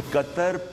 71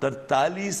43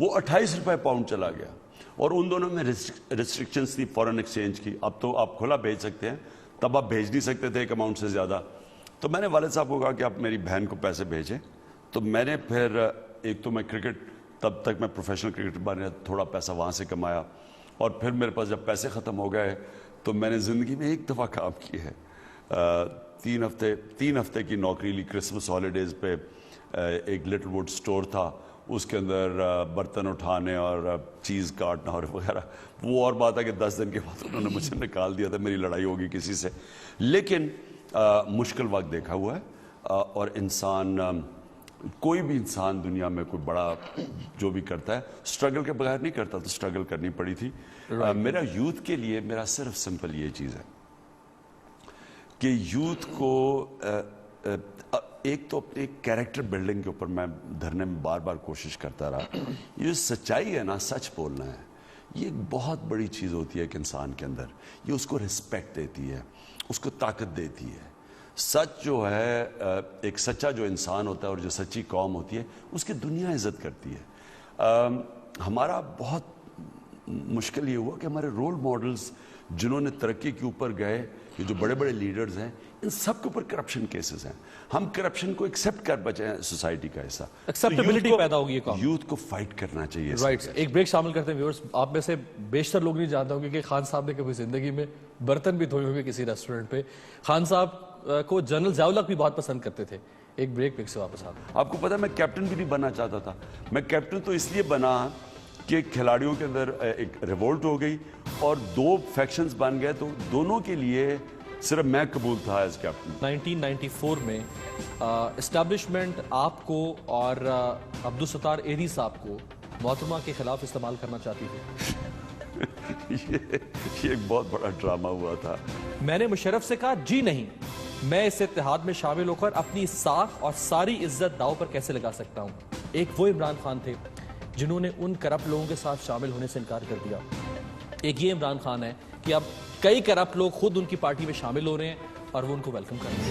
وہ 28 روپے پاؤنڈ چلا گیا. اور ان دونوں میں ریسٹرکشنز تھی فورن ایکسچینج کی. اب تو آپ کھلا بھیج سکتے ہیں, تب آپ بھیج نہیں سکتے تھے ایک اماؤنٹ سے زیادہ. تو میں نے والد صاحب کو کہا کہ آپ میری بہن کو پیسے بھیجیں. تو میں نے پھر ایک تو میں کرکٹ, تب تک میں پروفیشنل کرکٹر بنا, تھوڑا پیسہ وہاں سے کمایا, اور پھر میرے پاس جب پیسے ختم ہو گئے تو میں نے زندگی میں ایک دفعہ کام کی ہے. 3 ہفتے کی نوکری لی کرسمس ہالیڈیز پہ. ایک لٹل ووڈ سٹور تھا, اس کے اندر برتن اٹھانے اور چیز کاٹنا اور وغیرہ. وہ اور بات ہے کہ 10 دن کے بعد انہوں نے مجھے نکال دیا تھا, میری لڑائی ہوگی کسی سے. لیکن مشکل وقت دیکھا ہوا ہے, اور انسان, کوئی بھی انسان دنیا میں کوئی بڑا جو بھی کرتا ہے سٹرگل کے بغیر نہیں کرتا, تو سٹرگل کرنی پڑی تھی. میرا یوتھ کے لیے میرا صرف سمپل یہ چیز ہے کہ یوتھ کو ایک تو اپنے کیریکٹر بلڈنگ کے اوپر میں دھرنے میں بار بار کوشش کرتا رہا. یہ سچائی ہے نا, سچ بولنا ہے, یہ ایک بہت بڑی چیز ہوتی ہے ایک انسان کے اندر. یہ اس کو رسپیکٹ دیتی ہے, اس کو طاقت دیتی ہے. سچ جو ہے, ایک سچا جو انسان ہوتا ہے اور جو سچی قوم ہوتی ہے, اس کی دنیا عزت کرتی ہے. ہمارا بہت مشکل یہ ہوا کہ ہمارے رول ماڈلز جنہوں نے ترقی کے اوپر گئے, یہ جو بڑے بڑے لیڈرز ہیں, ان سب کے اوپر کرپشن کیسز ہیں. ہم کرپشن کو ایکسیپٹ کر بچے ہیں سوسائٹی کا حصہ. ایکسیپٹیبلٹی پیدا ہوگی یہ کام. یوتھ کو فائٹ کرنا چاہیے. رائٹ, ایک بریک شامل کرتے ہیں ویورز. آپ میں سے بیشتر لوگ نہیں جانتے ہوں گے کہ خان صاحب نے کبھی زندگی میں برتن بھی دھوئے ہوں گے کسی ریسٹورنٹ پہ. خان صاحب کو جنرل ضیاء الحق بھی بہت پسند کرتے تھے. ایک بریک سے واپس آتے ہیں. آپ کو پتا ہے میں کیپٹن بھی نہیں بننا چاہتا تھا. میں کیپٹن تو اس لیے بنا کہ کھلاڑیوں کے اندر ایک ریوولٹ ہو گئی اور 2 فیکشنز بن گئے, تو دونوں کے لیے صرف میں قبول تھا ایز کیپٹن. 1994 میں اسٹیبلشمنٹ آپ کو اور عبدالستار ایری صاحب کو محترمہ کے خلاف استعمال کرنا چاہتی تھی. یہ ایک بہت بڑا ڈرامہ ہوا تھا. میں نے مشرف سے کہا جی نہیں, میں اس اتحاد میں شامل ہو کر اپنی ساکھ اور ساری عزت داؤ پر کیسے لگا سکتا ہوں. ایک وہ عمران خان تھے جنہوں نے ان کرپٹ لوگوں کے ساتھ شامل ہونے سے انکار کر دیا. ایک یہ عمران خان ہے کہ اب کئی کرپٹ لوگ خود ان کی پارٹی میں شامل ہو رہے ہیں اور وہ ان کو ویلکم کر رہے ہیں.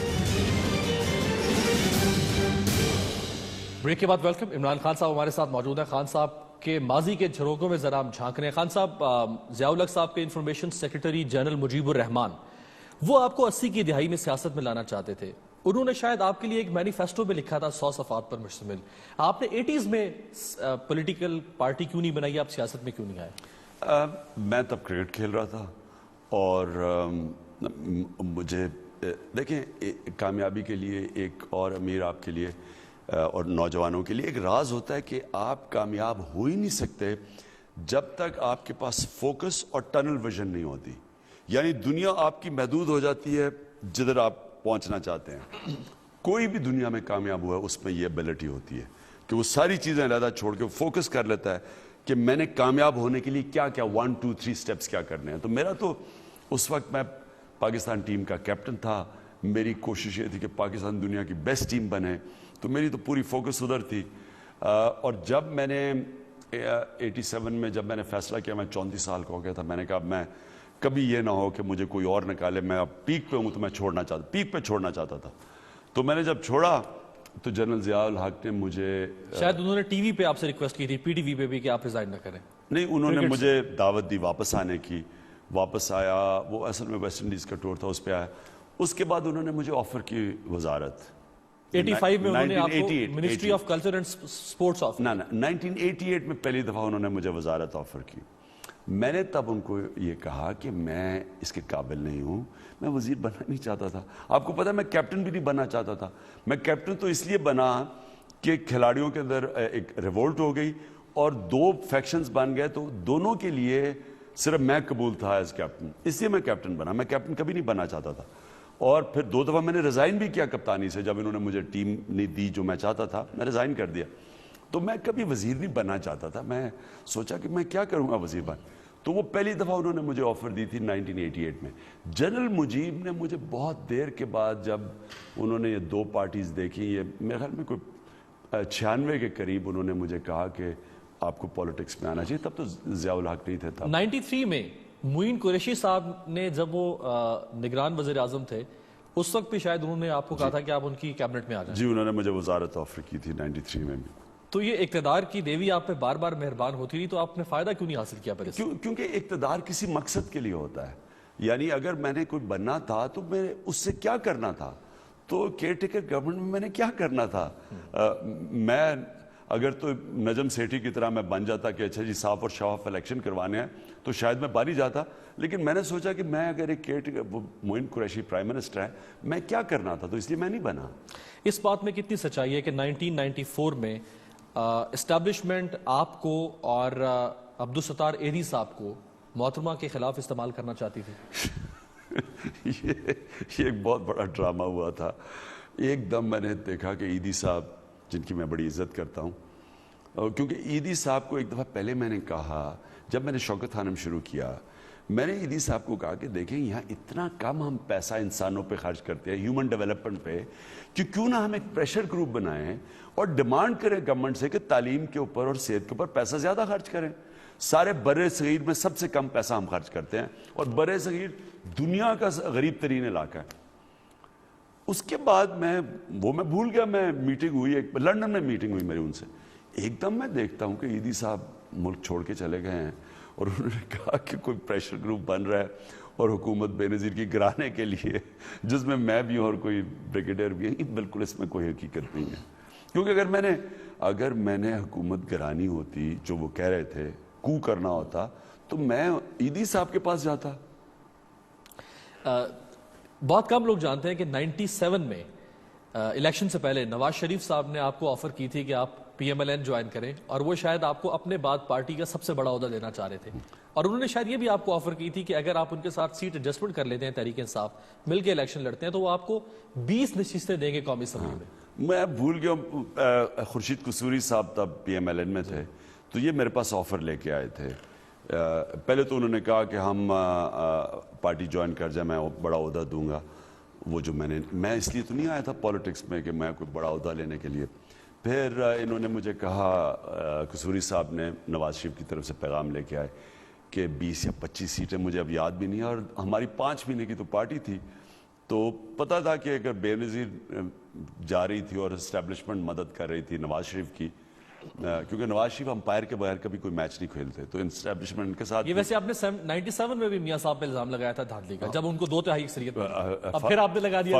بریک کے بعد ویلکم. عمران خان صاحب ہمارے ساتھ موجود ہیں. خان صاحب کے ماضی کے جھروکوں میں ذرا ہم جھانک رہے ہیں. خان صاحب, ضیاء الحق صاحب کے انفارمیشن سیکرٹری جنرل مجیب الرحمان, وہ آپ کو 80 کی دہائی میں سیاست میں لانا چاہتے تھے. انہوں نے شاید آپ کے لیے ایک مینیفیسٹو میں لکھا تھا 100 صفحات پر مشتمل. آپ نے 80s میں پولیٹیکل پارٹی کیوں نہیں بنائی, آپ سیاست میں کیوں نہیں آئے؟ میں تب کرکٹ کھیل رہا تھا, اور مجھے دیکھیں, کامیابی کے لیے ایک اور امیر آپ کے لیے اور نوجوانوں کے لیے ایک راز ہوتا ہے کہ آپ کامیاب ہو ہی نہیں سکتے جب تک آپ کے پاس فوکس اور ٹنل ویژن نہیں ہوتی. یعنی دنیا آپ کی محدود ہو جاتی ہے جدھر آپ پہنچنا چاہتے ہیں. کوئی بھی دنیا میں کامیاب ہوا ہے, اس میں یہ ایبلٹی ہوتی ہے کہ وہ ساری چیزیں علیحدہ چھوڑ کے فوکس کر لیتا ہے کہ میں نے کامیاب ہونے کے لیے کیا 1 2 3 سٹیپس کیا کرنے ہیں. تو میرا تو اس وقت میں پاکستان ٹیم کا کیپٹن تھا. میری کوشش یہ تھی کہ پاکستان دنیا کی بیسٹ ٹیم بنے, تو میری تو پوری فوکس ادھر تھی. اور جب میں نے 87 میں جب میں نے فیصلہ کیا, میں 34 سال کا ہو گیا تھا, میں نے کہا میں کبھی یہ نہ ہو کہ مجھے کوئی اور نکالے, میں اب پیک پہ ہوں تو میں پیک پہ چھوڑنا چاہتا تھا. تو میں نے جب چھوڑا تو جنرل ضیاء الحق نے مجھے, شاید انہوں نے ٹی وی پہ آپ سے ریکویسٹ کی تھی, پی ٹی وی پہ بھی, کہ آپ ریزائن نہ کریں. نہیں, انہوں نے مجھے دعوت دی واپس آنے کی. واپس آیا, وہ اصل میں ویسٹ انڈیز کا ٹور تھا, اس پہ آیا. اس کے بعد انہوں نے مجھے آفر کی وزارت. 85 میں انہوں نے آپ کو ministry of culture and sports offer. نہ 1988 میں پہلی دفعہ انہوں نے مجھے وزارت آفر کی. میں نے تب ان کو یہ کہا کہ میں اس کے قابل نہیں ہوں, میں وزیر بننا نہیں چاہتا تھا. آپ کو پتا ہے میں کیپٹن بھی نہیں بننا چاہتا تھا. میں کیپٹن تو اس لیے بنا کہ کھلاڑیوں کے اندر ایک ریوولٹ ہو گئی اور 2 فیکشنز بن گئے, تو دونوں کے لیے صرف میں قبول تھا ایز کیپٹن, اس لیے میں کیپٹن بنا. میں کیپٹن کبھی نہیں بننا چاہتا تھا. اور پھر 2 دفعہ میں نے ریزائن بھی کیا کپتانی سے. جب انہوں نے مجھے ٹیم نہیں دی جو میں چاہتا تھا, میں ریزائن کر دیا. تو میں کبھی وزیر نہیں بننا چاہتا تھا. میں سوچا کہ میں کیا کروں گا وزیر بن. تو وہ پہلی دفعہ انہوں نے مجھے آفر دی تھی 1988 میں. جنرل مجیب نے مجھے بہت دیر کے بعد, جب انہوں نے یہ 2 پارٹیز دیکھی, یہ میرے خیال میں کوئی 96 کے قریب, انہوں نے مجھے کہا کہ آپ کو پولیٹکس میں آنا چاہیے. تب تو ضیاء الحق نہیں تھے. 93 میں معین قریشی صاحب نے, جب وہ نگران وزیر اعظم تھے, اس وقت بھی شاید انہوں نے آپ کو کہا تھا کہ آپ ان کی کیبنٹ میں آ جائیں. جی, انہوں نے مجھے وزارت آفر کی تھی 93 میں بھی. تو یہ اقتدار کی دیوی آپ پہ بار بار مہربان ہوتی رہی تو آپ نے فائدہ کیوں نہیں حاصل کیا پھر اس سے؟ کیونکہ اقتدار کسی مقصد کے لیے ہوتا ہے. یعنی اگر میں نے کوئی بننا تھا تو میں اس سے کیا کرنا تھا, تو کیئر ٹیکر گورنمنٹ میں نے کیا کرنا تھا. میں اگر تو نجم سیٹھی کی طرح میں بن جاتا کہ اچھا جی صاف اور شفاف الیکشن کروانے ہیں تو شاید میں بن ہی جاتا, لیکن میں نے سوچا کہ میں اگر ایک کیئر ٹیکر, معین قریشی پرائم منسٹر ہے, میں کیا کرنا تھا, تو اس لیے میں نہیں بنا. اس بات میں کتنی سچائی ہے کہ 1994 میں اسٹیبلشمنٹ آپ کو اور عبدالستار ایدھی صاحب کو محترمہ کے خلاف استعمال کرنا چاہتی تھی؟ یہ ایک بہت بڑا ڈرامہ ہوا تھا. ایک دم میں نے دیکھا کہ ایدھی صاحب, جن کی میں بڑی عزت کرتا ہوں, کیونکہ ایدھی صاحب کو ایک دفعہ پہلے میں نے کہا, جب میں نے شوکت خانم شروع کیا, میں نے ایدھی صاحب کو کہا کہ دیکھیں یہاں اتنا کم ہم پیسہ انسانوں پہ خرچ کرتے ہیں, ہیومن ڈیولپمنٹ پہ, کہ کیوں نہ ہم ایک پریشر گروپ بنائیں اور ڈیمانڈ کریں گورنمنٹ سے کہ تعلیم کے اوپر اور صحت کے اوپر پیسہ زیادہ خرچ کریں. سارے بر صغیر میں سب سے کم پیسہ ہم خرچ کرتے ہیں, اور بر صغیر دنیا کا غریب ترین علاقہ ہے. اس کے بعد میں بھول گیا, میں میٹنگ ہوئی, ایک لندن میں میٹنگ ہوئی میری ان سے, ایک دم میں دیکھتا ہوں کہ ایدھی صاحب ملک چھوڑ کے چلے گئے ہیں, اور انہوں نے کہا کہ کوئی پریشر گروپ بن رہا ہے اور حکومت بے نظیر کی گرانے کے لیے, جس میں بھی ہوں اور کوئی بریگیڈیئر بھی ہے. بالکل اس میں کوئی حقیقت نہیں ہے, کیونکہ اگر میں نے حکومت گرانی ہوتی جو وہ کہہ رہے تھے, کو کرنا ہوتا, تو میں ایدھی صاحب کے پاس جاتا. بہت کم لوگ جانتے ہیں کہ 97 میں الیکشن سے پہلے نواز شریف صاحب نے آپ کو آفر کی تھی کہ آپ پی ایم ایل این جوائن کریں, اور وہ شاید آپ کو اپنے بعد پارٹی کا سب سے بڑا عہدہ دینا چاہ رہے تھے, اور انہوں نے شاید یہ بھی آپ کو آفر کی تھی کہ اگر آپ ان کے ساتھ سیٹ ایڈجسٹمنٹ کر لیتے ہیں, تحریک انصاف مل کے الیکشن لڑتے ہیں, تو وہ آپ کو 20 نشستیں دیں گے قومی اسمبلی میں. میں بھول گیا, خورشید قصوری صاحب تب پی ایم ایل این میں تھے, تو یہ میرے پاس آفر لے کے آئے تھے. پہلے تو انہوں نے کہا کہ ہم پارٹی جوائن کر جائیں, میں بڑا عہدہ دوں گا. وہ جو میں اس لیے تو نہیں آیا تھا پالیٹکس میں کہ میں کوئی بڑا عہدہ لینے کے لیے. پھر انہوں نے مجھے کہا, قصوری صاحب نے نواز شریف کی طرف سے پیغام لے کے آئے کہ 20 یا 25 سیٹیں, مجھے اب یاد بھی نہیں ہے, اور ہماری 5 مہینے کی تو پارٹی تھی, تو پتہ تھا کہ اگر بے نظیر جا رہی تھی اور اسٹیبلشمنٹ مدد کر رہی تھی نواز شریف کی, کیونکہ نواز شریف امپائر کے بغیر کبھی کوئی میچ نہیں کھیلتے, تو اسٹیبلشمنٹ کے ساتھ. یہ ویسے آپ نے 97 میں بھی میاں صاحب پہ الزام لگایا تھا دھاندلی کا, جب ان کو 2/3 اکثریت ملی, اب پھر آپ نے لگا دیا.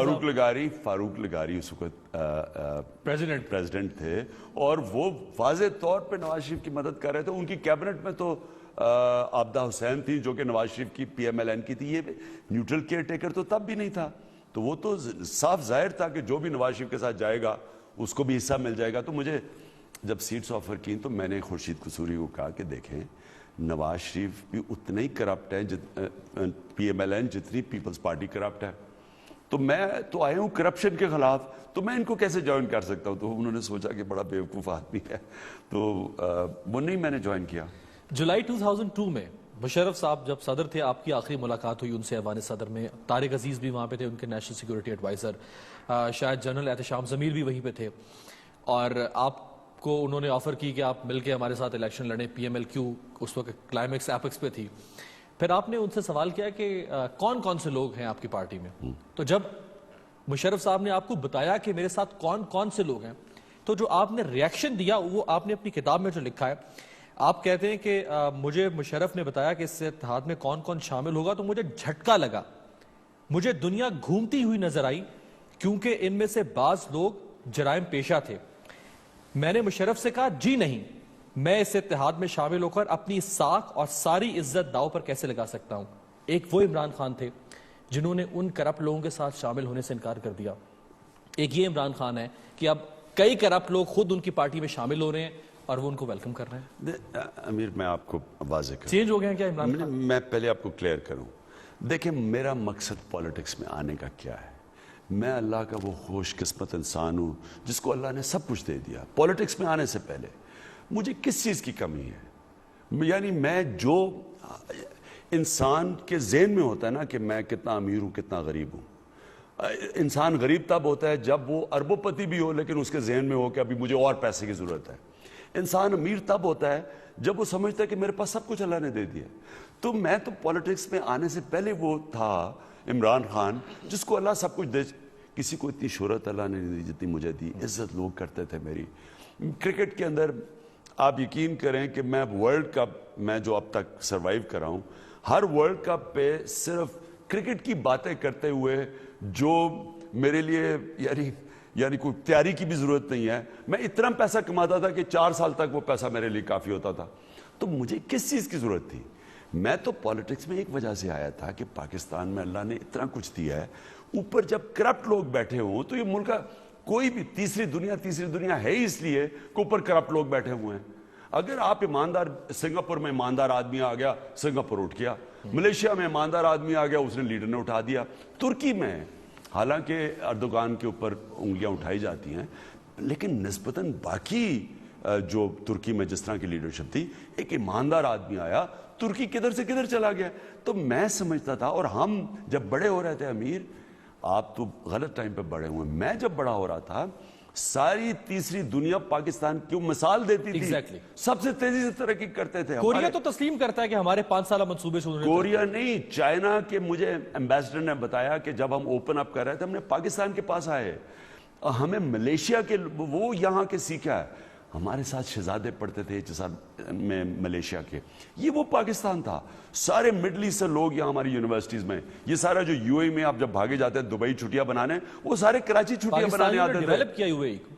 فاروق لغاری اس وقت پریزیڈنٹ تھے, اور وہ واضح طور پہ نواز شریف کی مدد کر رہے تھے. ان کی کیبنٹ میں تو عابدہ حسین تھی جو کہ نواز شریف کی پی ایم ایل این کی تھی. یہ نیوٹرل کیئر ٹیکر تو تب بھی نہیں تھا, تو وہ تو صاف ظاہر تھا کہ جو بھی نواز شریف کے ساتھ جائے گا اس کو بھی حصہ مل جائے گا. تو مجھے جب سیٹس آفر کی تو میں نے خورشید قصوری کو کہا کہ دیکھیں نواز شریف بھی اتنے ہی کرپٹ ہے پی ایم ایل این جتنی پیپلز پارٹی کرپٹ ہے, تو میں تو آیا ہوں کرپشن کے خلاف, تو میں ان کو کیسے جوائن کر سکتا ہوں. تو انہوں نے سوچا کہ بڑا بیوقوف آدمی ہے, تو وہ نہیں میں نے جوائن کیا. جولائی 2002 میں مشرف صاحب جب صدر تھے, آپ کی آخری ملاقات ہوئی ان سے ایوان صدر میں. طارق عزیز بھی وہاں پہ تھے, ان کے نیشنل سیکورٹی ایڈوائزر, شاید جنرل احتشام ضمیر بھی وہیں پہ تھے, اور آپ کو انہوں نے آفر کی کہ آپ مل کے ہمارے ساتھ الیکشن لڑیں. پی ایم ایل کیو اس وقت کلائمیکس ایپکس پہ تھی. پھر آپ نے ان سے سوال کیا کہ کون کون سے لوگ ہیں آپ کی پارٹی میں, تو جب مشرف صاحب نے آپ کو بتایا کہ میرے ساتھ کون کون سے لوگ ہیں, تو جو آپ نے ریاکشن دیا وہ آپ نے اپنی کتاب میں جو لکھا ہے, آپ کہتے ہیں کہ مجھے مشرف نے بتایا کہ اس اتحاد میں کون کون شامل ہوگا, تو مجھے جھٹکا لگا, مجھے دنیا گھومتی ہوئی نظر آئی, کیونکہ ان میں سے بعض لوگ جرائم پیشہ تھے. میں نے مشرف سے کہا جی نہیں, میں اس اتحاد میں شامل ہو کر اپنی ساکھ اور ساری عزت داؤ پر کیسے لگا سکتا ہوں. ایک وہ عمران خان تھے جنہوں نے ان کرپٹ لوگوں کے ساتھ شامل ہونے سے انکار کر دیا. ایک یہ عمران خان ہے کہ اب کئی کرپٹ لوگ خود ان کی پارٹی میں شامل ہو رہے ہیں اور وہ ان کو ویلکم کر رہے ہیں. امیر میں آپ کو واضح کروں, چینج ہو گئے ہیں کیا عمران خان؟ میں پہلے آپ کو کلیئر کروں. دیکھیں میرا مقصد پالیٹکس میں آنے کا کیا ہے. میں اللہ کا وہ خوش قسمت انسان ہوں جس کو اللہ نے سب کچھ دے دیا. پالیٹکس میں آنے سے پہلے مجھے کس چیز کی کمی ہے؟ یعنی میں جو انسان کے ذہن میں ہوتا ہے نا کہ میں کتنا امیر ہوں کتنا غریب ہوں. انسان غریب تب ہوتا ہے جب وہ اربوں پتی بھی ہو لیکن اس کے ذہن میں ہو کہ ابھی مجھے اور پیسے کی ضرورت ہے. انسان امیر تب ہوتا ہے جب وہ سمجھتا ہے کہ میرے پاس سب کچھ اللہ نے دے دیا. تو میں تو پالیٹکس میں آنے سے پہلے وہ تھا عمران خان جس کو اللہ سب کچھ دے. کسی کو اتنی شہرت اللہ نے نہیں دی جتنی مجھے دی, عزت لوگ کرتے تھے میری, کرکٹ کے اندر آپ یقین کریں کہ میں ورلڈ کپ میں جو اب تک سروائیو کر رہا ہوں، ہر ورلڈ کپ پہ صرف کرکٹ کی باتیں کرتے ہوئے جو میرے لیے یعنی کوئی تیاری کی بھی ضرورت نہیں ہے، میں اتنا پیسہ کماتا تھا کہ 4 سال تک وہ پیسہ میرے لیے کافی ہوتا تھا. تو مجھے کس چیز کی ضرورت تھی؟ میں تو پالیٹکس میں ایک وجہ سے آیا تھا کہ پاکستان میں اللہ نے اتنا کچھ دیا ہے، اوپر جب کرپٹ لوگ بیٹھے ہوں تو یہ ملک کا کوئی بھی تیسری دنیا ہے ہی اس لیے کہ اوپر کرپٹ لوگ بیٹھے ہوئے ہیں. اگر آپ ایماندار، سنگاپور میں ایماندار آدمی آ گیا، سنگاپور اٹھ گیا. ملیشیا میں ایماندار آدمی آ گیا، اس نے لیڈر نے اٹھا دیا. ترکی میں حالانکہ اردوغان کے اوپر انگلیاں اٹھائی جاتی ہیں، لیکن نسبتاً باقی جو ترکی میں جس طرح کی لیڈرشپ تھی، ایک ایماندار آدمی آیا، ترکی کدھر سے کدھر چلا گیا. تو میں سمجھتا تھا، اور ہم جب بڑے ہو رہے تھے، امیر آپ تو غلط ٹائم پہ بڑے ہوئے، میں جب بڑا ہو رہا تھا ساری تیسری دنیا پاکستان کیوں مثال دیتی تھی. سب سے تیزی سے ترقی کرتے تھے. کوریا تو تسلیم کرتا ہے کہ ہمارے 5 سالہ منصوبے سے کوریا نہیں، چائنا کے مجھے ایمبیسڈر نے بتایا کہ جب ہم اوپن اپ کر رہے تھے، ہم نے پاکستان کے پاس آئے، ہمیں ملیشیا کے وہ یہاں کے سیکھا ہے. ہمارے ساتھ شہزادے پڑھتے تھے میں ملیشیا کے، یہ وہ پاکستان تھا. سارے مڈل ایسٹ سے لوگ یہاں ہماری یونیورسٹیز میں، یہ سارا جو یو اے میں آپ جب بھاگے جاتے ہیں دبئی چھٹیاں بنانے، وہ سارے کراچی چھٹیاں بنانے آتے تھے.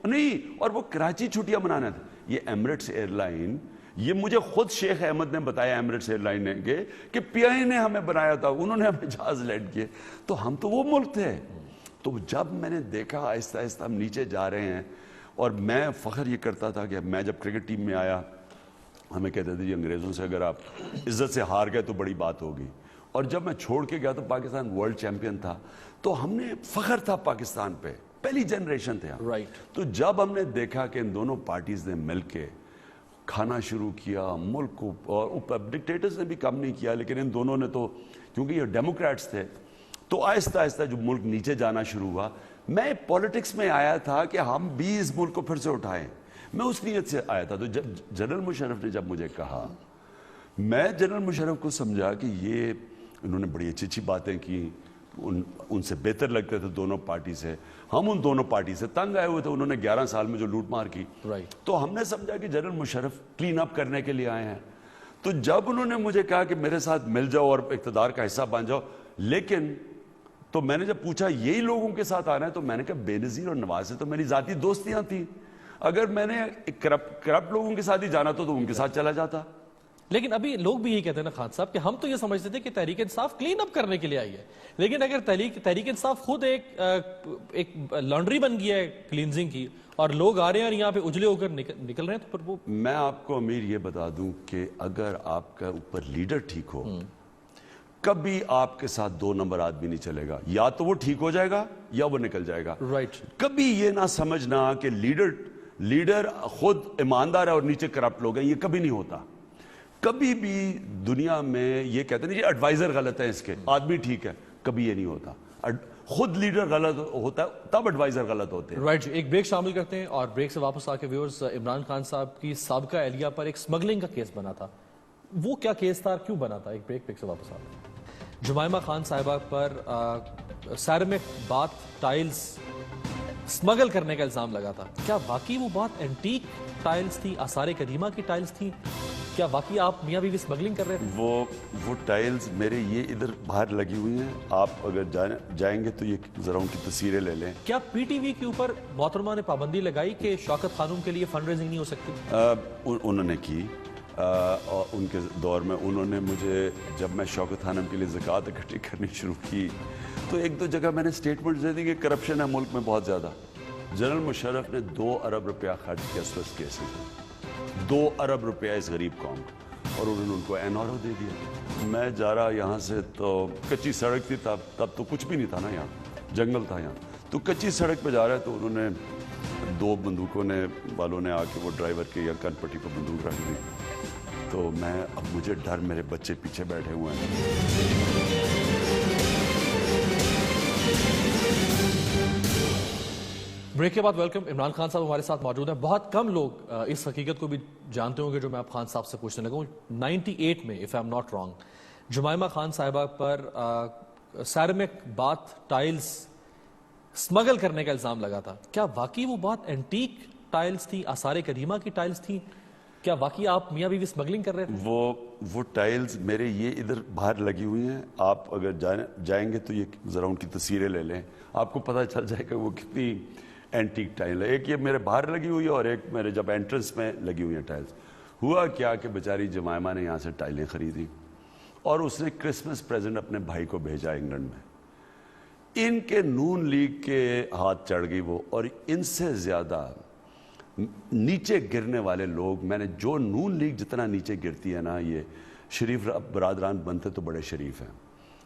نہیں، اور وہ کراچی چھٹیاں بنانے تھے. یہ ایمریٹس ایئر لائن، یہ مجھے خود شیخ احمد نے بتایا، ایمریٹس ایئر لائن نے کہ پی آئی نے ہمیں بنایا تھا، انہوں نے ہمیں جہاز لینڈ کیے. تو ہم تو وہ ملک تھے. تو جب میں نے دیکھا آہستہ آہستہ ہم نیچے جا رہے ہیں، اور میں فخر یہ کرتا تھا کہ میں جب کرکٹ ٹیم میں آیا، ہمیں کہتے تھے جی انگریزوں سے اگر آپ عزت سے ہار گئے تو بڑی بات ہوگی. اور جب میں چھوڑ کے گیا تو پاکستان ورلڈ چیمپئن تھا. تو ہم نے فخر تھا پاکستان پہ، پہلی جنریشن تھے ہم. تو جب ہم نے دیکھا کہ ان دونوں پارٹیز نے مل کے کھانا شروع کیا ملک کو، اور ڈکٹیٹرز نے بھی کم نہیں کیا، لیکن ان دونوں نے تو، کیونکہ یہ ڈیموکریٹس تھے، تو آہستہ آہستہ جو ملک نیچے جانا شروع ہوا. میں پالیٹکس میں آیا تھا کہ ہم بھی اس ملک کو پھر سے اٹھائیں، میں اس نیت سے آیا تھا. تو جب جنرل مشرف نے جب مجھے کہا، میں جنرل مشرف کو سمجھا کہ یہ انہوں نے بڑی اچھی اچھی باتیں کی، ان سے بہتر لگتے تھے دونوں پارٹی سے، ہم ان دونوں پارٹی سے تنگ آئے ہوئے تھے، انہوں نے 11 سال میں جو لوٹ مار کی. تو ہم نے سمجھا کہ جنرل مشرف کلین اپ کرنے کے لیے آئے ہیں. تو جب انہوں نے مجھے کہا کہ میرے ساتھ مل جاؤ اور اقتدار کا حصہ بن جاؤ، لیکن تو میں نے جب پوچھا یہی لوگوں کے ساتھ آنا ہے، تو میں نے کہا بے نظیر اور نواز سے تو میری ذاتی دوستیاں تھیں، اگر میں نے کرپٹ لوگوں کے ساتھ ہی جانا تو ان کے ساتھ چلا جاتا. لیکن ابھی لوگ بھی یہی کہتے ہیں نا خان صاحب کہ ہم تو یہ سمجھتے تھے کہ تحریک انصاف کلین اپ کرنے کے لیے آئی ہے، لیکن اگر تحریک انصاف خود ایک لانڈری بن گیا ہے کلینزنگ کی، اور لوگ آ رہے ہیں اور یہاں پہ اجلے ہو کر نکل رہے ہیں، تو پھر وہ... میں آپ کو امیر یہ بتا دوں کہ اگر آپ کا اوپر لیڈر ٹھیک ہو، کبھی آپ کے ساتھ 2 نمبر آدمی نہیں چلے گا، یا تو وہ ٹھیک ہو جائے گا یا وہ نکل جائے گا. کبھی یہ نہ سمجھنا کہ لیڈر خود ایماندار ہے اور نیچے کرپٹ لوگ ہیں، یہ کبھی نہیں ہوتا. کبھی بھی دنیا میں یہ کہتے ہیں یہ ایڈوائزر غلط ہے، اس کے آدمی ٹھیک ہے، کبھی یہ نہیں ہوتا. خود لیڈر غلط ہوتا ہے تب ایڈوائزر غلط ہوتے ہیں. ایک بریک شامل کرتے ہیں، اور بریک سے واپس آ کے ویورز، عمران خان صاحب کی سابقہ اہلیہ پر ایک سمگلنگ کا کیس بنا تھا، وہ کیا کیس تھا، کیوں بنا تھا؟ ایک بریک سے واپس آتے ہیں. جمائمہ خان صاحبہ پر سیرامک باتھ ٹائلز سمگل کرنے کا الزام لگا تھا. کیا واقعی وہ بات اینٹیک ٹائلز تھی، آثار قدیمہ کی ٹائلز تھی؟ کیا واقعی آپ میاں بیوی سمگلنگ کر رہے تھے؟ وہ ٹائلز میرے یہ ادھر باہر لگی ہوئی ہیں، آپ اگر جائیں گے تو یہ ذرا ان کی تصویریں لے لیں. کیا پی ٹی وی کے اوپر محترمہ نے پابندی لگائی کہ شوکت خانم کے لیے فنڈ ریزنگ نہیں ہو سکتی؟ انہوں نے کی، اور ان کے دور میں انہوں نے مجھے، جب میں شوکت خانم کے لیے زکوٰۃ اکٹھی کرنی شروع کی تو 1-2 جگہ میں نے سٹیٹمنٹ دے دی کہ کرپشن ہے ملک میں بہت زیادہ. جنرل مشرف نے 2 ارب روپیہ خرچ کیا سوئس کیس میں، 2 ارب روپیہ اس غریب قوم کو، اور انہوں نے ان کو این آر او دے دیا. میں جا رہا یہاں سے تو کچی سڑک تھی، تب تو کچھ بھی نہیں تھا نا، یہاں جنگل تھا. یہاں تو کچی سڑک پہ جا رہا ہے تو انہوں نے 2 بندوقوں والوں نے آ کے وہ ڈرائیور کے یا کن پٹی پر بندوق رکھ دی. تو اب مجھے ڈر، میرے بچے پیچھے بیٹھے ہوئے ہیں. بریک کے بعد ویلکم. عمران خان صاحب ہمارے ساتھ موجود ہیں. بہت کم لوگ اس حقیقت کو بھی جانتے ہوں گے جو میں آپ خان صاحب سے پوچھنے لگا ہوں. 98 میں if I'm not wrong Jemima Khan صاحبہ پر سیرامک باتھ ٹائلز سمگل کرنے کا الزام لگا تھا. کیا واقعی وہ بات اینٹیک ٹائلز تھیں, آثار قدیمہ کی ٹائلز تھیں؟ کیا واقعی آپ میاں بیوی اسمگلنگ کر رہے تھے؟ وہ ٹائلز میرے یہ ادھر باہر لگی ہوئی ہیں, آپ اگر جائیں گے تو یہ ذرا ان کی تصویریں لے لیں, آپ کو پتہ چل جائے گا وہ کتنی اینٹیک ٹائل ہے. ایک یہ میرے باہر لگی ہوئی ہے اور ایک میرے جب انٹرنس میں لگی ہوئی ہیں ٹائلز. ہوا کیا کہ بیچاری جمائمہ نے یہاں سے ٹائلیں خریدی اور اس نے کرسمس پریزنٹ اپنے بھائی کو بھیجا انگلینڈ میں. ان کے نون لیگ کے ہاتھ چڑھ گئی وہ, اور ان سے زیادہ نیچے گرنے والے لوگ, میں نے جو نون لیگ جتنا نیچے گرتی ہے نا, یہ شریف برادران بنتے تو بڑے شریف ہیں,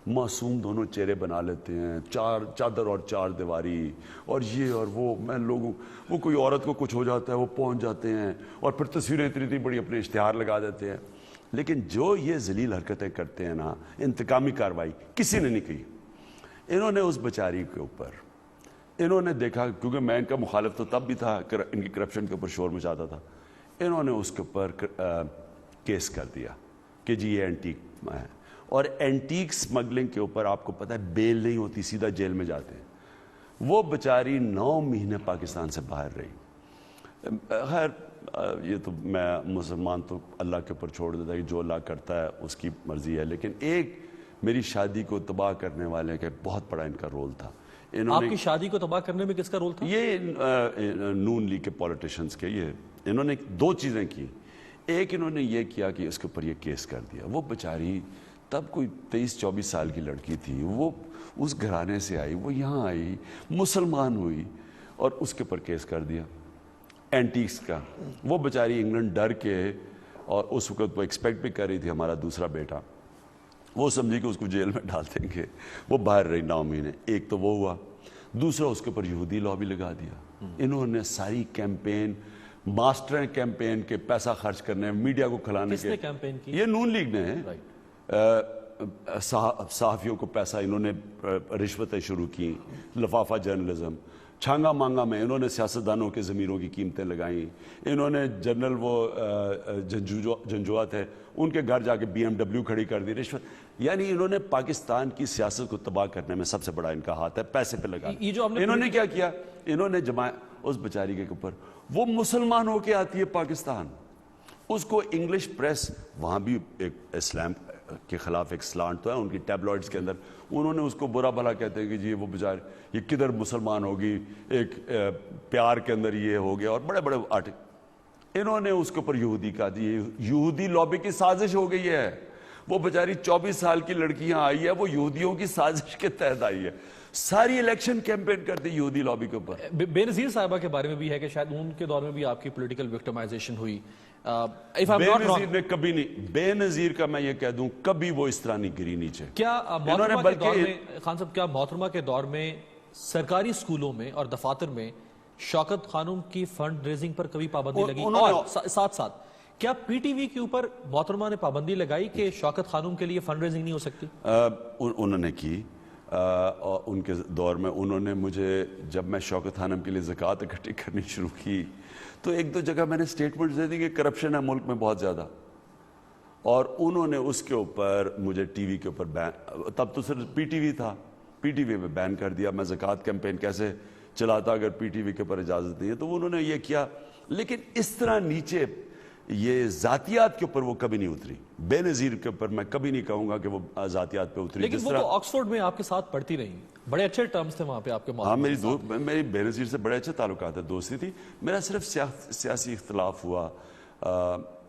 معصوم دونوں چہرے بنا لیتے ہیں, چادر اور چار دیواری اور یہ اور وہ. میں لوگوں وہ کوئی عورت کو کچھ ہو جاتا ہے وہ پہنچ جاتے ہیں اور پھر تصویریں اتنی بڑی اپنے اشتہار لگا دیتے ہیں. لیکن جو یہ ذلیل حرکتیں کرتے ہیں نا, انتقامی کارروائی کسی نے نہیں کی. انہوں نے اس بیچاری کے اوپر, انہوں نے دیکھا, کیونکہ میں ان کا مخالف تو تب بھی تھا, ان کی کرپشن کے اوپر شور مچاتا تھا, انہوں نے اس کے اوپر کیس کر دیا کہ جی یہ اینٹیک ہے. اور اینٹیک سمگلنگ کے اوپر آپ کو پتہ ہے بیل نہیں ہوتی, سیدھا جیل میں جاتے ہیں. وہ بیچاری 9 مہینے پاکستان سے باہر رہی. خیر یہ تو میں مسلمان تو اللہ کے اوپر چھوڑ دیتا ہے کہ جو اللہ کرتا ہے اس کی مرضی ہے, لیکن ایک میری شادی کو تباہ کرنے والے کا بہت بڑا ان کا رول تھا. آپ کی شادی کو تباہ کرنے میں کس کا رول تھا؟ یہ نون لیگ کے پولیٹیشینز کے. یہ انہوں نے 2 چیزیں کی. ایک انہوں نے یہ کیا کہ اس کے اوپر یہ کیس کر دیا. وہ بیچاری تب کوئی 23-24 سال کی لڑکی تھی, وہ اس گھرانے سے آئی, وہ یہاں آئی, مسلمان ہوئی اور اس کے اوپر کیس کر دیا اینٹیکس کا. وہ بیچاری انگلینڈ ڈر کے, اور اس وقت وہ ایکسپیکٹ بھی کر رہی تھی ہمارا دوسرا بیٹا, وہ سمجھی کہ اس کو جیل میں ڈال دیں گے. وہ باہر رہی 9 مہینے. ایک تو وہ ہوا. دوسرا اس کے اوپر یہودی لا بھی لگا دیا. انہوں نے ساری کیمپین, ماسٹر کیمپین کے پیسہ خرچ کرنے, میڈیا کو کھلانے کے. کیمپین کی یہ نون لیگ نے صحافیوں کو پیسہ, انہوں نے رشوتیں شروع کی, لفافہ جرنلزم, چھانگا مانگا میں انہوں نے سیاستدانوں کے ضمیروں کی قیمتیں لگائیں. انہوں نے جنرل وہ جنجوا تھے ان کے گھر جا کے BMW کھڑی کر دی, رشوت. یعنی انہوں نے پاکستان کی سیاست کو تباہ کرنے میں سب سے بڑا ان کا ہاتھ ہے, پیسے پہ لگا. انہوں نے کیا کیا, انہوں نے اس بیچاری کے اوپر, وہ مسلمان ہو کے آتی ہے پاکستان, اس کو انگلش پریس, وہاں بھی ایک اسلام کے خلاف ایک سلانٹ تو ہے ان کی ٹیبلوئڈز کے اندر, انہوں نے اس کو برا بھلا کہتے ہیں کہ جی وہ بیچارے یہ کدھر مسلمان ہوگی, ایک پیار کے اندر یہ ہو گیا, اور بڑے بڑے آرٹیکل. انہوں نے اس کے اوپر یہودی کا دی. یہودی لابی کی سازش ہو گئی ہے. وہ بیچاری 24 سال کی لڑکیاں آئی ہے, وہ یہودیوں کی سازش کے تحت آئی ہے. ساری الیکشن کیمپین کرتی یہودی لابی کے اوپر. بے نظیر صاحبہ کے بارے میں بھی ہے کہ شاید ان کے دور میں بھی آپ کی پولیٹیکل وکٹمائزیشن ہوئی. بے نظیر نے کبھی نہیں, بے نظیر کا میں یہ کہہ دوں کبھی وہ اس طرح نہیں گری نیچے. کیا محترمہ کے دور میں, خان صاحب, کیا محترمہ کے دور میں سرکاری سکولوں میں اور دفاتر میں شوکت خانم کی فنڈ ریزنگ پر کبھی پابندی لگی؟ اور ساتھ ساتھ کیا پی ٹی وی کے اوپر محترمہ نے پابندی لگائی کہ شوکت خانم کے لیے فنڈ ریزنگ نہیں ہو سکتی؟ انہوں نے کی. اور ان کے دور میں انہوں نے مجھے, جب میں شوکت خانم کے لیے زکوٰۃ اکٹھی کرنی شروع کی تو 1-2 جگہ میں نے سٹیٹمنٹ دے دی کہ کرپشن ہے ملک میں بہت زیادہ, اور انہوں نے اس کے اوپر مجھے ٹی وی کے اوپر بین, تب تو صرف پی ٹی وی تھا, پی ٹی وی میں بین کر دیا. میں زکوٰۃ کیمپین کیسے چلاتا اگر پی ٹی وی کے اوپر اجازت نہیں ہے, تو انہوں نے یہ کیا. لیکن اس طرح نیچے یہ ذاتیات کے اوپر وہ کبھی نہیں اتری. بے نظیر کے اوپر میں کبھی نہیں کہوں گا کہ وہ ذاتیات پہ اتری. لیکن وہ تو آکسفورڈ میں آپ کے ساتھ پڑھتی رہی, بڑے اچھے ٹرمز تھے وہاں پہ آپ کے. ہاں میری بے نظیر سے بڑے اچھے تعلقات ہیں, دوستی تھی. میرا صرف سیاسی اختلاف ہوا,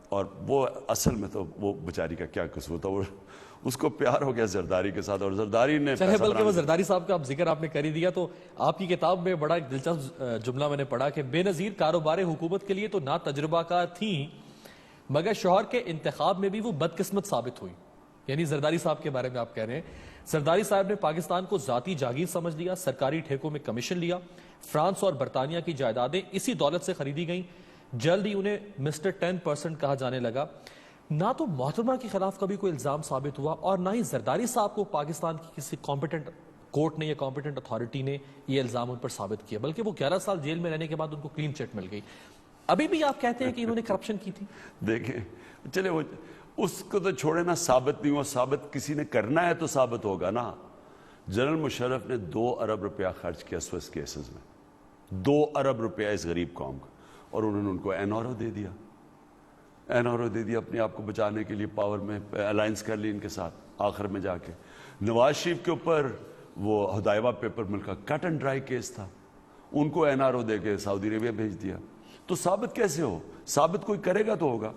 اور وہ اصل میں تو وہ بیچاری کا کیا قصور تھا, وہ اس کو پیار ہو گیا زرداری کے ساتھ, اور زرداری نے بلکہ وہ زرداری صاحب کا ذکر آپ نے کر ہی دیا, تو آپ کی کتاب میں بڑا ایک دلچسپ جملہ میں نے پڑھا کہ بے نظیر کاروبار حکومت کے لیے تو نا تجربہ کار تھیں, مگر شوہر کے انتخاب میں بھی وہ بدقسمت ثابت ہوئی. یعنی زرداری صاحب کے بارے میں آپ کہہ رہے ہیں. زرداری صاحب نے پاکستان کو ذاتی جاگیر سمجھ لیا, سرکاری ٹھیکوں میں کمیشن لیا, فرانس اور برطانیہ کی جائیدادیں اسی دولت سے خریدی گئیں. جلد ہی انہیں مسٹر 10% کہا جانے لگا. نہ تو محترمہ کے خلاف کبھی کوئی الزام ثابت ہوا, اور نہ ہی زرداری صاحب کو پاکستان کی کسی کمپیٹنٹ کورٹ نے یا کمپیٹنٹ اتھارٹی نے یہ الزام ان پر ثابت کیا, بلکہ وہ 11 سال جیل میں رہنے کے بعد ان کو کلین چٹ مل گئی. ابھی بھی آپ کہتے ہیں کہ انہوں نے کرپشن کی تھی. دیکھیں چلے وہ اس کو تو چھوڑے نا, ثابت نہیں ہوا, ثابت کسی نے کرنا ہے تو ثابت ہوگا نا. جنرل مشرف نے 2 ارب روپیہ خرچ کیا سوئس کیسز میں, 2 ارب روپیہ اس غریب قوم کا, اور انہوں نے ان کو NRO دے دیا. NRO دے دیا اپنے آپ کو بچانے کے لیے, پاور میں الائنس کر لی ان کے ساتھ. آخر میں جا کے نواز شریف کے اوپر وہ ہدایبہ پیپر مل کا کٹ اینڈ ڈرائی کیس تھا, ان کو NRO دے کے سعودی عربیہ بھیج دیا. تو ثابت کیسے ہو؟ ثابت کوئی کرے گا تو ہوگا.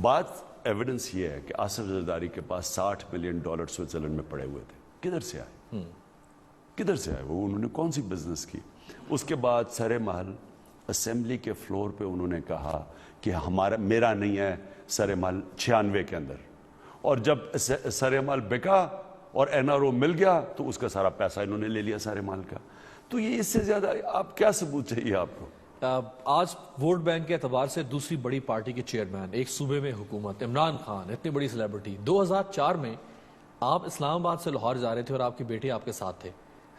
بات ایویڈنس یہ ہے کہ آصف زرداری کے پاس $60 ملین سوئٹزرلینڈ میں پڑے ہوئے تھے. کدھر سے آئے؟ کدھر سے آئے وہ؟ انہوں نے کون سی بزنس کی؟ اس کے بعد سر محل اسمبلی کے فلور پہ انہوں نے کہا کہ میرا نہیں ہے سر محل 96 کے اندر, اور جب سر محل بکا اور NRO مل گیا تو اس کا سارا پیسہ انہوں نے لے لیا سر محل کا. تو یہ اس سے زیادہ آپ کیا ثبوت چاہیے آپ کو؟ آج ووٹ بینک کے اعتبار سے دوسری بڑی پارٹی کے چیئرمین, ایک صوبے میں حکومت, عمران خان, اتنی بڑی سیلیبریٹی. 2004 میں آپ اسلام آباد سے لاہور جا رہے تھے اور آپ کی بیٹی آپ کے ساتھ تھے,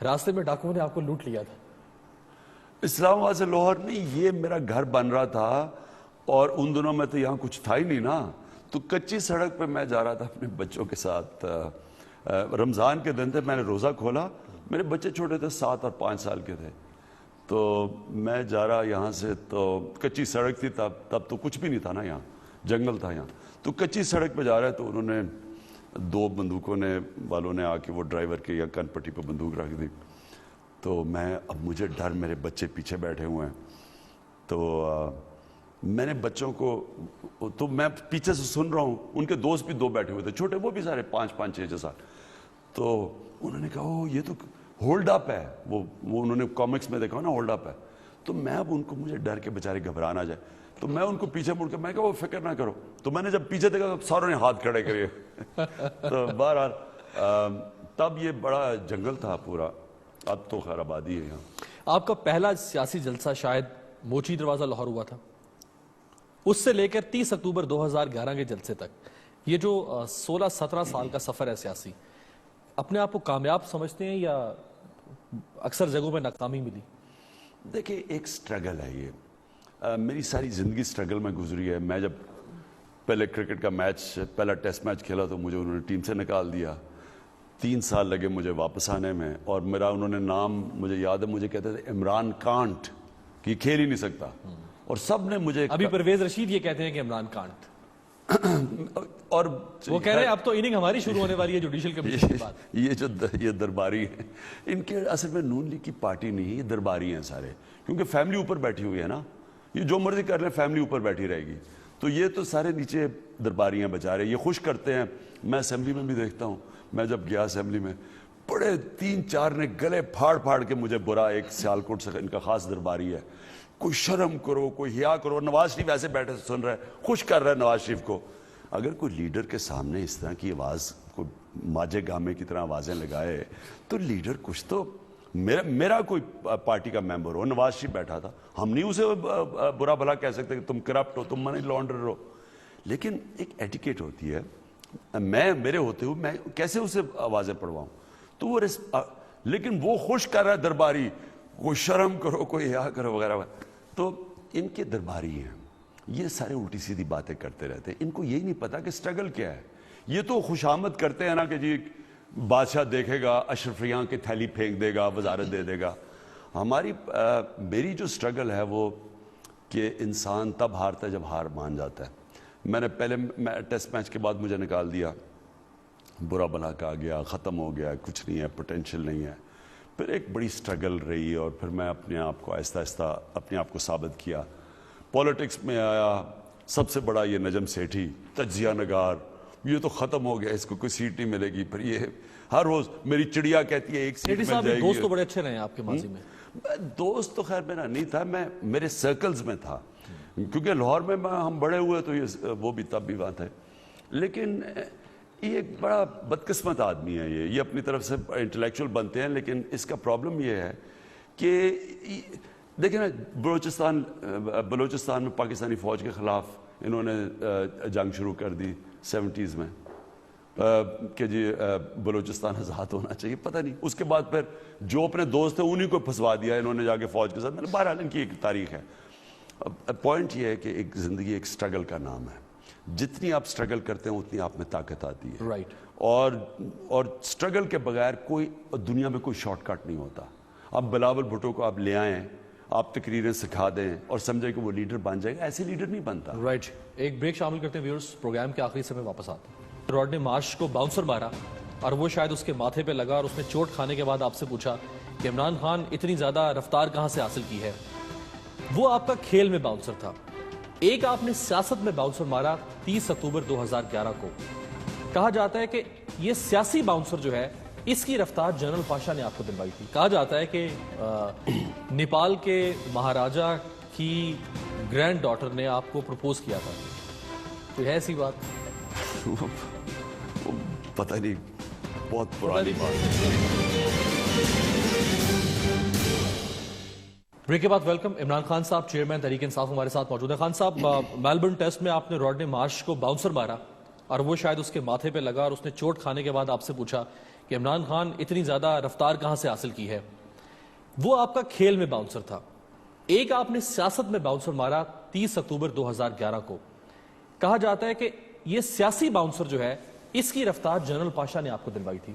راستے میں ڈاکوؤں نے آپ کو لوٹ لیا تھا. اسلام آباد سے لاہور نہیں, یہ میرا گھر بن رہا تھا اور ان دنوں میں تو یہاں کچھ تھا ہی نہیں نا. تو کچی سڑک پہ میں جا رہا تھا اپنے بچوں کے ساتھ, رمضان کے دن تھے, میں نے روزہ کھولا, میرے بچے چھوٹے تھے, 7 اور 5 سال کے تھے. تو میں جا رہا یہاں سے, تو کچی سڑک تھی, تب تو کچھ بھی نہیں تھا نا, یہاں جنگل تھا یہاں. تو کچی سڑک پہ جا رہے تو انہوں نے 2 بندوقوں والوں نے آ کے وہ ڈرائیور کے یا کن پٹی پہ بندوق رکھ دی. تو اب مجھے ڈر, میرے بچے پیچھے بیٹھے ہوئے ہیں, تو میں نے بچوں کو, تو میں پیچھے سے سن رہا ہوں, ان کے دوست بھی 2 بیٹھے ہوئے تھے چھوٹے, وہ بھی سارے 5-5, 6 سال. تو انہوں نے کہا او یہ تو ہولڈ اپ ہے, وہ انہوں نے کامکس میں دیکھا نا ہولڈ اپ ہے. تو میں اب ان کو, مجھے ڈر کے بیچارے گھبرا نہ جائے, تو میں ان کو پیچھے مڑ کے میں کہا وہ فکر نہ کرو. تو میں نے جب پیچھے دیکھا تو ساروں نے ہاتھ کھڑے کریے. تو بہرحال تب یہ بڑا جنگل تھا پورا, اب تو خیر آبادی ہے یہاں. آپ کا پہلا سیاسی جلسہ شاید موچی دروازہ لاہور ہوا تھا, اس سے لے کر 30 اکتوبر 2011 کے جلسے تک یہ جو 16-17 سال کا سفر ہے سیاسی, اپنے آپ کو کامیاب سمجھتے ہیں یا اکثر جگہوں میں ناکامی ملی؟ دیکھیں ایک سٹرگل ہے یہ, میری ساری زندگی سٹرگل میں گزری ہے. میں جب پہلے کرکٹ کا میچ, پہلا ٹیسٹ میچ کھیلا تو مجھے انہوں نے ٹیم سے نکال دیا. 3 سال لگے مجھے واپس آنے میں, اور میرا انہوں نے نام مجھے یاد ہے, مجھے کہتے تھے عمران کانٹ, کہ کھیل ہی نہیں سکتا. اور سب نے مجھے, ابھی پرویز رشید یہ کہتے ہیں کہ عمران کانٹ, اور وہ کہہ رہے ہیں اب تو اننگ ہماری شروع ہونے والی ہے جوڈیشل کمیشن کے بعد. یہ درباری ہیں, ان کے اصل میں نون لیگ کی پارٹی نہیں, یہ درباری ہیں سارے, کیونکہ فیملی اوپر بیٹھی ہوئی ہے نا, یہ جو مرضی کر لیں فیملی اوپر بیٹھی رہے گی. تو یہ تو سارے نیچے درباری ہیں بیچارے, یہ خوش کرتے ہیں. میں اسمبلی میں بھی دیکھتا ہوں, میں جب گیا اسمبلی میں, بڑے 3-4 نے گلے پھاڑ کے مجھے برا, ایک سیالکوٹ سے ان کا خاص درباری ہے, کوئی شرم کرو, کوئی حیا کرو. نواز شریف ایسے بیٹھے سن رہے, خوش کر رہے نواز شریف کو. اگر کوئی لیڈر کے سامنے اس طرح کی آواز, کوئی ماجے گامے کی طرح آوازیں لگائے, تو لیڈر کچھ تو, میرا کوئی پارٹی کا ممبر ہو, نواز شریف بیٹھا تھا, ہم نہیں اسے برا بھلا کہہ سکتے کہ تم کرپٹ ہو, تم منی لانڈرر ہو, لیکن ایک ایٹیکیٹ ہوتی ہے. میں میرے ہوتے ہوئے میں کیسے اسے آوازیں پڑھواؤں؟ تو وہ لیکن وہ خوش کر رہا ہے درباری, کوئی شرم کرو, کوئی حیا کرو وغیرہ. تو ان کے درباری ہیں, یہ سارے الٹی سیدھی باتیں کرتے رہتے ہیں, ان کو یہی نہیں پتا کہ سٹرگل کیا ہے. یہ تو خوشامد کرتے ہیں نا کہ جی بادشاہ دیکھے گا, اشرف ریاں کی تھیلی پھینک دے گا, وزارت دے دے گا. میری جو سٹرگل ہے وہ کہ انسان تب ہارتا ہے جب ہار مان جاتا ہے. میں نے پہلے ٹیسٹ میچ کے بعد مجھے نکال دیا, برا بلا کہا گیا, ختم ہو گیا, کچھ نہیں ہے, پوٹینشیل نہیں ہے. پھر ایک بڑی سٹرگل رہی, اور پھر میں اپنے آپ کو آہستہ آہستہ اپنے آپ کو ثابت کیا. پولیٹکس میں آیا, سب سے بڑا یہ نجم سیٹھی, تجزیہ نگار, یہ تو ختم ہو گیا, اس کو کوئی سیٹ نہیں ملے گی. پھر یہ ہر روز میری چڑیا کہتی ہے ایک سیٹ مل جائے گی. دوست تو بڑے اچھے رہے ہیں آپ کے ماضی میں. دوست تو خیر میرا نہیں تھا, میں میرے سرکلز میں تھا, کیونکہ لاہور میں ہم بڑے ہوئے تو یہ وہ بھی تب بھی بات ہے. لیکن یہ ایک بڑا بدقسمت آدمی ہے, یہ اپنی طرف سے انٹلیکچوئل بنتے ہیں, لیکن اس کا پرابلم یہ ہے کہ دیکھیں نا, بلوچستان میں پاکستانی فوج کے خلاف انہوں نے جنگ شروع کر دی 70s میں کہ جی بلوچستان آزاد ہونا چاہیے. پتہ نہیں اس کے بعد پھر جو اپنے دوست تھے انہی کو پھنسوا دیا انہوں نے جا کے فوج کے ساتھ. بہرحال ان کی ایک تاریخ ہے. پوائنٹ یہ ہے کہ ایک زندگی ایک سٹرگل کا نام ہے, جتنی آپ سٹرگل کرتے ہیں اتنی آپ میں طاقت آتی ہے. رائٹ. اور سٹرگل کے بغیر کوئی دنیا میں کوئی شارٹ کٹ نہیں ہوتا. اب بلاول بھٹو کو آپ لے آئیں, آپ تقریریں سکھا دیں اور سمجھیں کہ وہ لیڈر بن جائے گا. ایسے لیڈر نہیں بنتا. رائٹ, ایک بریک شامل کرتے ہیں ویورز, پروگرام کے آخری سے میں واپس آتا ہوں. راڈنی مارش کو باؤنسر مارا اور وہ شاید اس کے ماتھے پہ لگا اور اس نے چوٹ کھانے کے بعد آپ سے پوچھا کہ عمران خان اتنی زیادہ رفتار کہاں سے حاصل کی ہے. وہ آپ کا کھیل میں باؤنسر تھا. ایک آپ نے سیاست میں باؤنسر مارا 30 اکتوبر 2011 کو. کہا جاتا ہے کہ یہ سیاسی باؤنسر جو ہے اس کی رفتار جنرل پاشا نے آپ کو دلوائی تھی. کہا جاتا ہے کہ نیپال کے مہاراجا کی گرینڈ ڈاٹر نے آپ کو پروپوز کیا تھا. تو ہے ایسی بات؟ پتہ نہیں, بہت پرانی بات. بریک کے بعد ویلکم. عمران خان صاحب, چیئرمین تحریک انصاف, ہمارے ساتھ موجود ہیں. خان صاحب, میلبرن ٹیسٹ میں آپ نے راڈنی مارش کو باؤنسر مارا اور وہ شاید اس کے ماتھے پہ لگا اور اس نے چوٹ کھانے کے بعد آپ سے پوچھا کہ عمران خان اتنی زیادہ رفتار کہاں سے حاصل کی ہے. وہ آپ کا کھیل میں باؤنسر تھا. ایک آپ نے سیاست میں باؤنسر مارا 30 اکتوبر 2011 کو. کہا جاتا ہے کہ یہ سیاسی باؤنسر جو ہے اس کی رفتار جنرل پاشا نے آپ کو دلوائی تھی.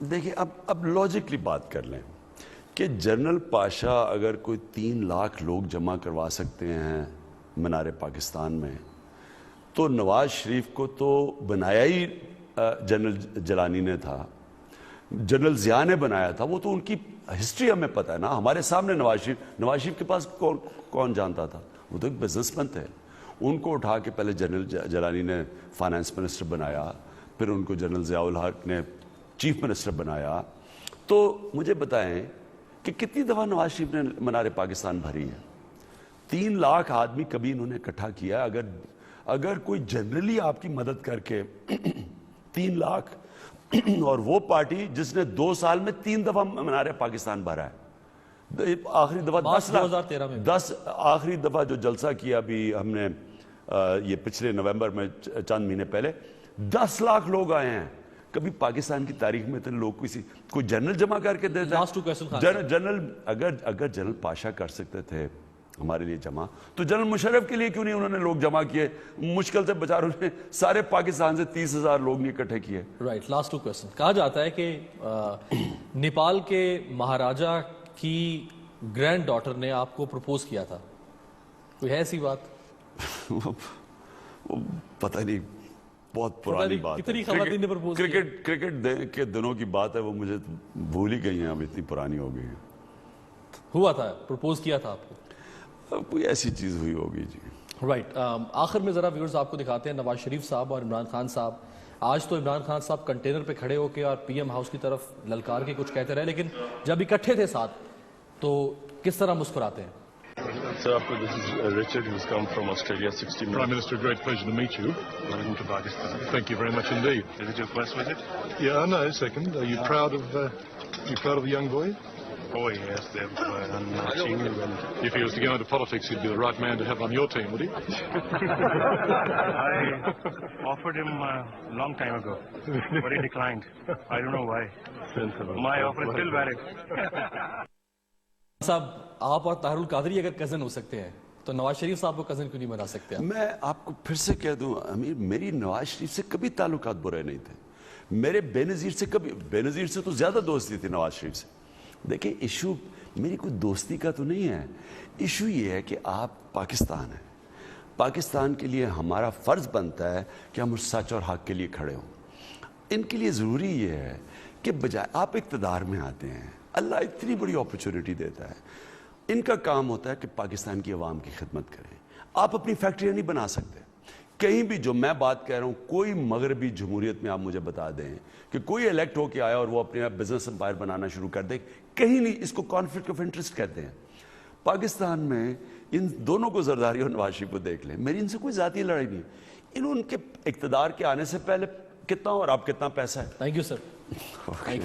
دیکھیں, اب لاجکلی بات کر لیں کہ جنرل پاشا اگر کوئی 3 لاکھ لوگ جمع کروا سکتے ہیں منار پاکستان میں, تو نواز شریف کو تو بنایا ہی جنرل جیلانی نے تھا, جنرل ضیاء نے بنایا تھا. وہ تو ان کی ہسٹری ہمیں پتہ ہے نا. ہمارے سامنے نواز شریف کے پاس کون جانتا تھا؟ وہ تو ایک بزنس مین تھے. ان کو اٹھا کے پہلے جنرل جیلانی نے فائنانس منسٹر بنایا, پھر ان کو جنرل ضیاء الحق نے چیف منسٹر بنایا. تو مجھے بتائیں کہ کتنی دفعہ نواز شریف نے منار پاکستان بھری ہے؟ 3 لاکھ آدمی کبھی انہوں نے اکٹھا کیا. اگر کوئی جنرلی آپ کی مدد کر کے 3 لاکھ, اور وہ پارٹی جس نے 2 سال میں 3 دفعہ منار پاکستان بھرا ہے, آخری دفعہ 10 لاکھ, آخری دفعہ جو جلسہ کیا بھی ہم نے یہ پچھلے نومبر میں چند مہینے پہلے, 10 لاکھ لوگ آئے ہیں. کبھی پاکستان کی تاریخ میں اتنے لوگ کوئی جنرل جمع کر کے دیتا ہے؟ جنرل اگر جنرل پاشا کر سکتے تھے ہمارے لیے جمع, تو جنرل مشرف کے لیے کیوں نہیں انہوں نے لوگ جمع کیے؟ مشکل سے بیچاروں نے سارے پاکستان سے 30,000 لوگ نہیں اکٹھے کیے. Right, last 2 question. کہا جاتا ہے کہ نیپال کے مہاراجا کی گرینڈ ڈاٹر نے آپ کو پروپوز کیا تھا. کوئی ہے ایسی بات؟ پتہ نہیں, بہت پرانی بات. کتنی خواتین نے پروپوز کیا؟ کرکٹ کے دنوں کی بات ہے, وہ مجھے بھول ہی گئی ہیں, اب اتنی پرانی ہو گئی ہیں. ہوا تھا, پروپوز کیا تھا آپ کو؟ کوئی ایسی چیز ہوئی ہوگی جی. رائٹ, آخر میں ذرا ویورز آپ کو دکھاتے ہیں نواز شریف صاحب اور عمران خان صاحب. آج تو عمران خان صاحب کنٹینر پہ کھڑے ہو کے اور پی ایم ہاؤس کی طرف للکار کے کچھ کہتے رہے, لیکن جب اکٹھے تھے ساتھ تو کس طرح مسکراتے ہیں؟ Sir, this is Richard, who's come from Australia, 60 minutes. Prime Minister, great pleasure to meet you. Welcome to Pakistan. Thank you very much indeed. Is it your first visit? Yeah, no, second. Are you proud of the young boy? Oh yes, they've done extremely well. If he was to go into politics, he'd be the right man to have on your team, would he? I offered him a long time ago, but he declined. I don't know why. My offer is still valid. صاحب, آپ اور طاہر القادری اگر cousin ہو سکتے ہیں تو نواز شریف صاحب کو cousin کیوں نہیں بنا سکتے؟ میں آپ کو پھر سے کہہ دوں امیر, میری نواز شریف سے کبھی تعلقات برے نہیں تھے. میرے بے نظیر سے تو زیادہ دوستی تھی نواز شریف سے. دیکھیں, ایشو میری کوئی دوستی کا تو نہیں ہے. ایشو یہ ہے کہ آپ پاکستان ہیں. پاکستان کے لیے ہمارا فرض بنتا ہے کہ ہم اس سچ اور حق کے لیے کھڑے ہوں. ان کے لیے ضروری یہ ہے کہ بجائے آپ اقتدار میں آتے ہیں, اللہ اتنی بڑی اپرچونٹی دیتا ہے, ان کا کام ہوتا ہے کہ پاکستان کی عوام کی خدمت کریں. آپ اپنی فیکٹریاں نہیں بنا سکتے. کہیں بھی جو میں بات کہہ رہا ہوں, کوئی مغربی جمہوریت میں آپ مجھے بتا دیں کہ کوئی الیکٹ ہو کے آیا اور وہ اپنے بزنس امپائر بنانا شروع کر دے, کہیں نہیں. اس کو کانفلکٹ آف انٹرسٹ کہتے ہیں. پاکستان میں ان دونوں کو, زرداری اور نواز شریف کو دیکھ لیں, میری ان سے کوئی ذاتی لڑائی نہیں. ان کے اقتدار کے آنے سے پہلے کتنا اور اب کتنا پیسہ ہے. Thank you sir. اوکے.